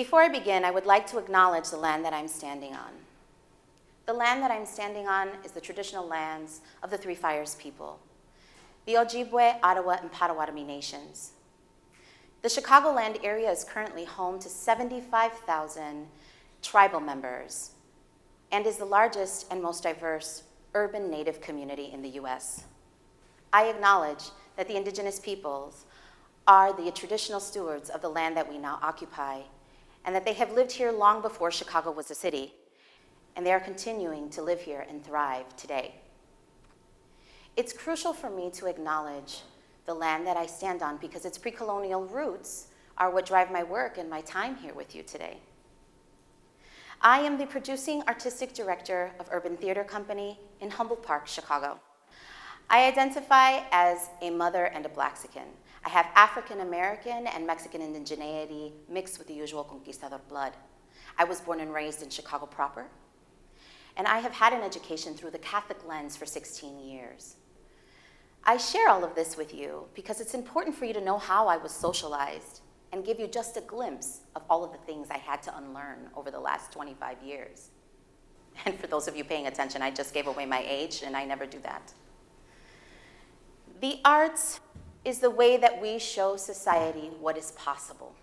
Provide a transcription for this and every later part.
Before I begin, I would like to acknowledge the land that I'm standing on. The land that I'm standing on is the traditional lands of the Three Fires people, the Ojibwe, Ottawa, and Potawatomi nations. The Chicagoland area is currently home to 75,000 tribal members and is the largest and most diverse urban Native community in the US. I acknowledge that the indigenous peoples are the traditional stewards of the land that we now occupy, and that they have lived here long before Chicago was a city, and they are continuing to live here and thrive today. It's crucial for me to acknowledge the land that I stand on because its pre-colonial roots are what drive my work and my time here with you today. I am the producing artistic director of Urban Theater Company in Humboldt Park, Chicago. I identify as a mother and a Blaxican. I have African American and Mexican indigeneity mixed with the usual conquistador blood. I was born and raised in Chicago proper, and I have had an education through the Catholic lens for 16 years. I share all of this with you because it's important for you to know how I was socialized and give you just a glimpse of all of the things I had to unlearn over the last 25 years. And for those of you paying attention, I just gave away my age, and I never do that. The arts is the way that we show society what is possible.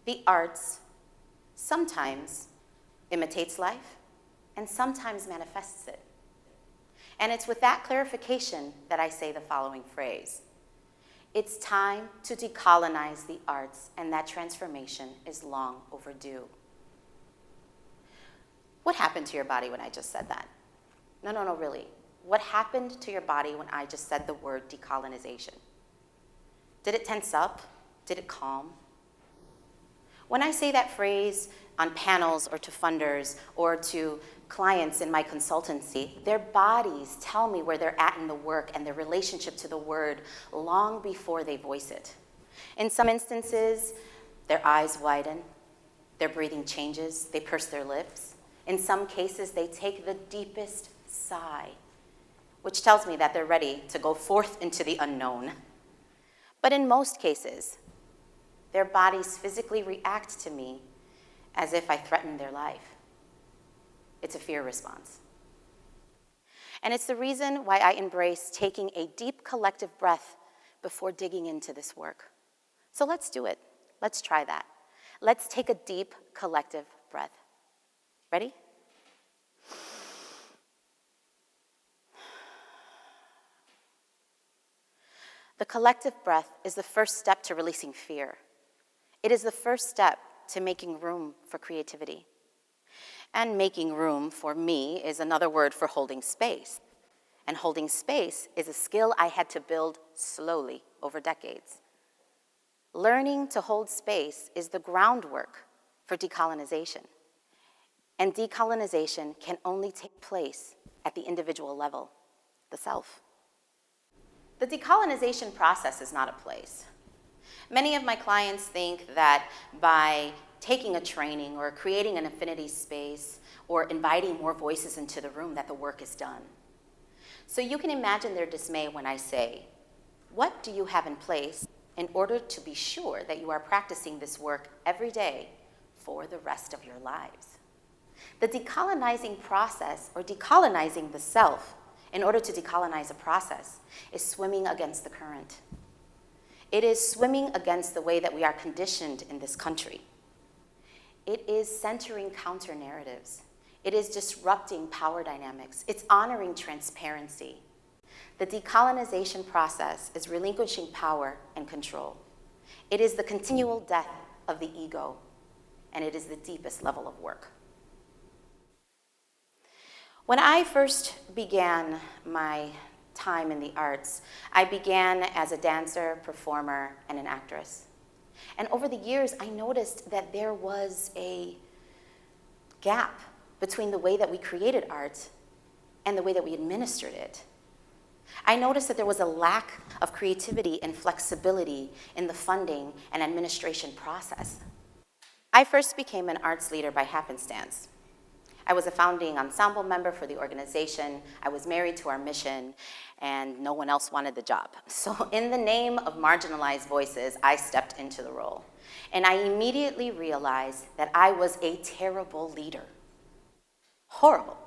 The arts sometimes imitates life and sometimes manifests it. And it's with that clarification that I say the following phrase. It's time to decolonize the arts, and that transformation is long overdue. What happened to your body when I just said that? No, really. What happened to your body when I just said the word decolonization? Did it tense up? Did it calm? When I say that phrase on panels or to funders or to clients in my consultancy, their bodies tell me where they're at in the work and their relationship to the word long before they voice it. In some instances, their eyes widen, their breathing changes, they purse their lips. In some cases, they take the deepest sigh, which tells me that they're ready to go forth into the unknown. But in most cases, their bodies physically react to me as if I threatened their life. It's a fear response. And it's the reason why I embrace taking a deep collective breath before digging into this work. So let's do it. Let's try that. Let's take a deep collective breath. Ready? The collective breath is the first step to releasing fear. It is the first step to making room for creativity. And making room, for me, is another word for holding space. And holding space is a skill I had to build slowly over decades. Learning to hold space is the groundwork for decolonization. And decolonization can only take place at the individual level, the self. The decolonization process is not a place. Many of my clients think that by taking a training or creating an affinity space or inviting more voices into the room that the work is done. So you can imagine their dismay when I say, what do you have in place in order to be sure that you are practicing this work every day for the rest of your lives? The decolonizing process, or decolonizing the self, in order to decolonize a process, is swimming against the current. It is swimming against the way that we are conditioned in this country. It is centering counter narratives. It is disrupting power dynamics. It's honoring transparency. The decolonization process is relinquishing power and control. It is the continual death of the ego, and it is the deepest level of work. When I first began my time in the arts, I began as a dancer, performer, and an actress. And over the years, I noticed that there was a gap between the way that we created art and the way that we administered it. I noticed that there was a lack of creativity and flexibility in the funding and administration process. I first became an arts leader by happenstance. I was a founding ensemble member for the organization. I was married to our mission, and no one else wanted the job. So in the name of marginalized voices, I stepped into the role. And I immediately realized that I was a terrible leader. Horrible.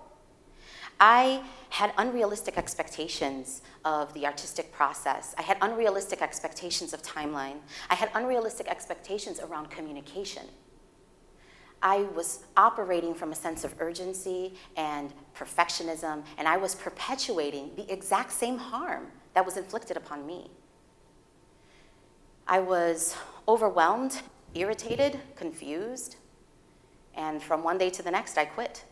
I had unrealistic expectations of the artistic process. I had unrealistic expectations of timeline. I had unrealistic expectations around communication. I was operating from a sense of urgency and perfectionism, and I was perpetuating the exact same harm that was inflicted upon me. I was overwhelmed, irritated, confused, and from one day to the next, I quit.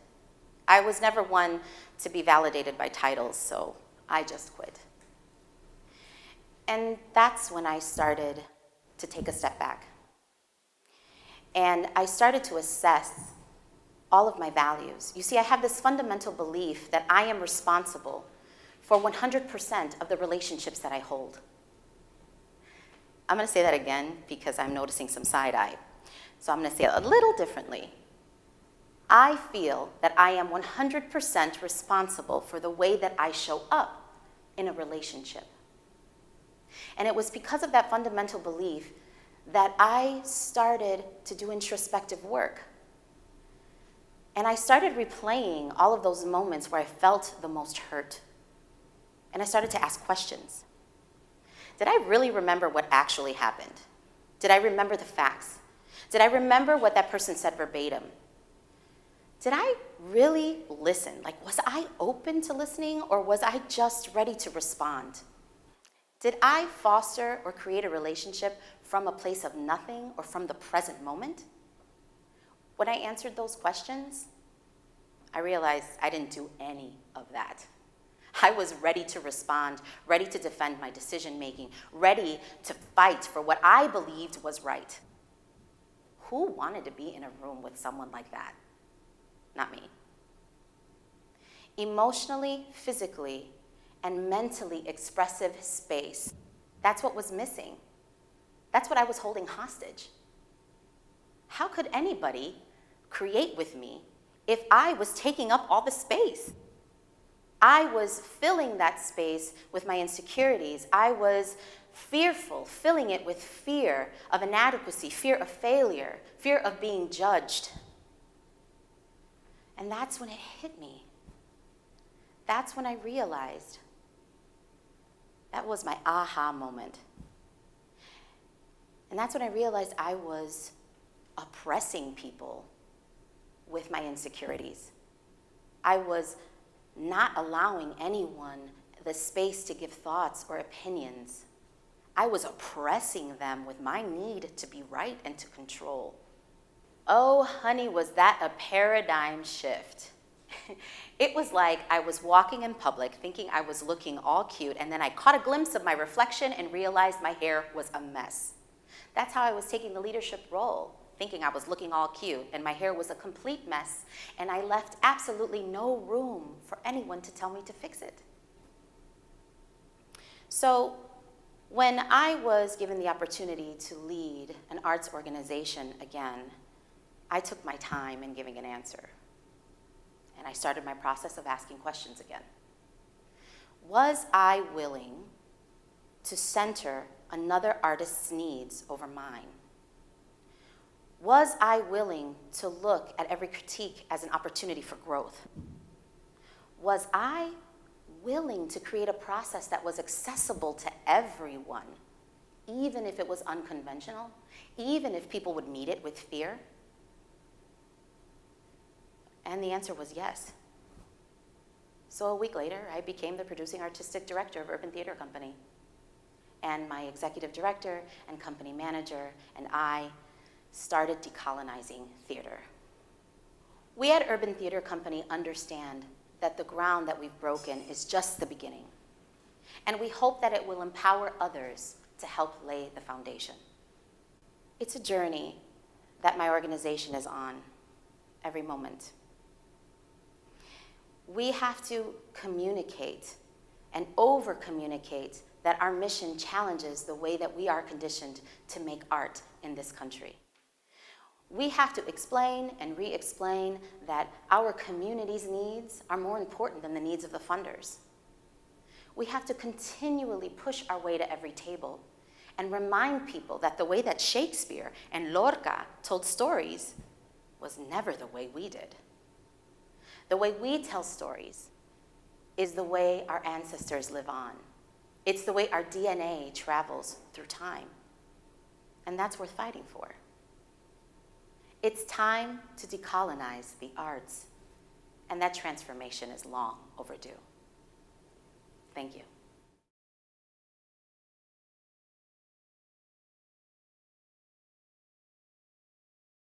I was never one to be validated by titles, so I just quit. And that's when I started to take a step back. And I started to assess all of my values. You see, I have this fundamental belief that I am responsible for 100% of the relationships that I hold. I'm gonna say that again because I'm noticing some side eye. So I'm gonna say it a little differently. I feel that I am 100% responsible for the way that I show up in a relationship. And it was because of that fundamental belief that I started to do introspective work. And I started replaying all of those moments where I felt the most hurt. And I started to ask questions. Did I really remember what actually happened? Did I remember the facts? Did I remember what that person said verbatim? Did I really listen? Like, was I open to listening, or was I just ready to respond? Did I foster or create a relationship from a place of nothing or from the present moment? When I answered those questions, I realized I didn't do any of that. I was ready to respond, ready to defend my decision-making, ready to fight for what I believed was right. Who wanted to be in a room with someone like that? Not me. Emotionally, physically, and mentally expressive space. That's what was missing. That's what I was holding hostage. How could anybody create with me if I was taking up all the space? I was filling that space with my insecurities. I was fearful, filling it with fear of inadequacy, fear of failure, fear of being judged. And that's when it hit me. That's when I realized. That was my aha moment. And that's when I realized I was oppressing people with my insecurities. I was not allowing anyone the space to give thoughts or opinions. I was oppressing them with my need to be right and to control. Oh, honey, was that a paradigm shift. It was like I was walking in public thinking I was looking all cute, and then I caught a glimpse of my reflection and realized my hair was a mess. That's how I was taking the leadership role, thinking I was looking all cute, and my hair was a complete mess, and I left absolutely no room for anyone to tell me to fix it. So when I was given the opportunity to lead an arts organization again, I took my time in giving an answer. And I started my process of asking questions again. Was I willing to center another artist's needs over mine? Was I willing to look at every critique as an opportunity for growth? Was I willing to create a process that was accessible to everyone, even if it was unconventional, even if people would meet it with fear? And the answer was yes. So a week later, I became the producing artistic director of Urban Theater Company. And my executive director and company manager and I started decolonizing theater. We at Urban Theater Company understand that the ground that we've broken is just the beginning. And we hope that it will empower others to help lay the foundation. It's a journey that my organization is on every moment. We have to communicate and over-communicate that our mission challenges the way that we are conditioned to make art in this country. We have to explain and re-explain that our community's needs are more important than the needs of the funders. We have to continually push our way to every table and remind people that the way that Shakespeare and Lorca told stories was never the way we did. The way we tell stories is the way our ancestors live on. It's the way our DNA travels through time. And that's worth fighting for. It's time to decolonize the arts, and that transformation is long overdue. Thank you.